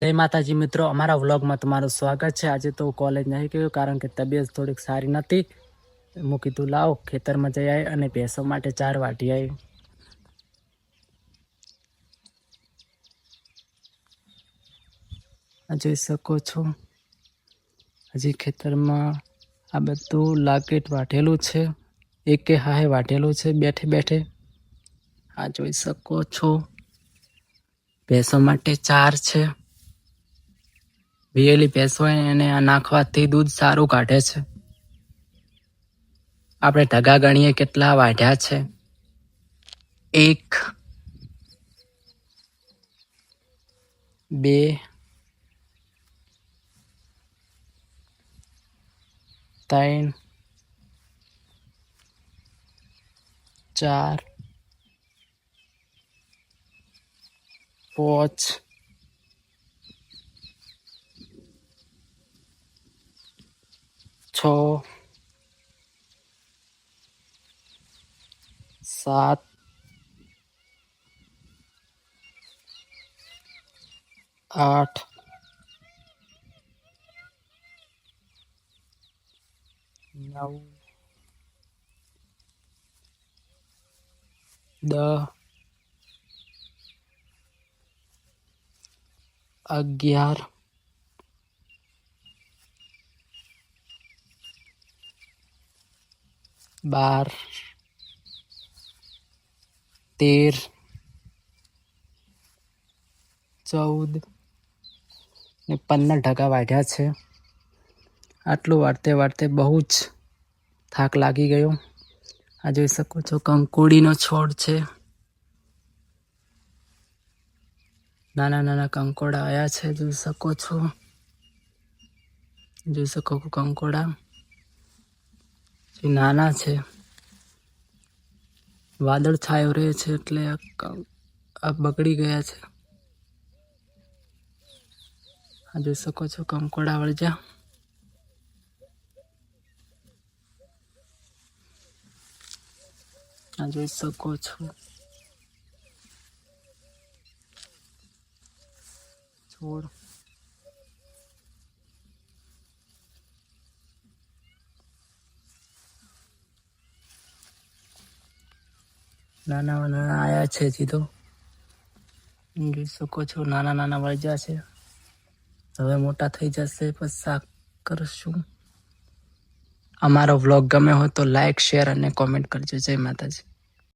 જય માતાજી મિત્રો, અમારા વ્લોગમાં તમારું સ્વાગત છે। આજે તો કોલેજ નહીં ગયો કારણ કે તબિયત થોડીક સારી નથી। હું કીધું લાવો ખેતરમાં જઈ આવી અને ભેંસો માટે ચાર વાટી આવી। જોઈ શકો છો હજી ખેતરમાં આ બધું લાકેટ વાટેલું છે, એકે હાહે વાટેલું છે બેઠે બેઠે। આ જોઈ શકો છો ભેંસો માટે ચાર છે। વિયેલી ભેંસો એને આ નાખવાથી દૂધ સારું કાઢે છે। આપણે ઢગા ગણીએ કેટલા વાઢ્યા છે। 1 2 3 4 5 6 7 8 9 10 11 12 13 14 ને 15 ઢગા વાઢ્યા છે। આટલું વાળતે વાળતે બહુ જ થાક લાગી ગયો। આ જોઈ શકો છો કંકોડીનો છોડ છે, નાના નાના કંકોડા આવ્યા છે। જોઈ શકો છો, જોઈ શકો કંકોડા જે નાના છે। વાદળ છાયો રહે છે એટલે આ બગડી ગયા છે। આ જોઈ શકો છો કંકોડા વળજા। આ જોઈ શકો છો છોડ, નાના નાના આયા છે હજી તો। જોઈ શકો છો નાના નાના વળજા છે, હવે મોટા થઈ જશે પછી શાક કરશું। અમારો વ્લોગ ગમે હોય તો લાઈક, શેર અને કોમેન્ટ કરજો। જય માતાજી।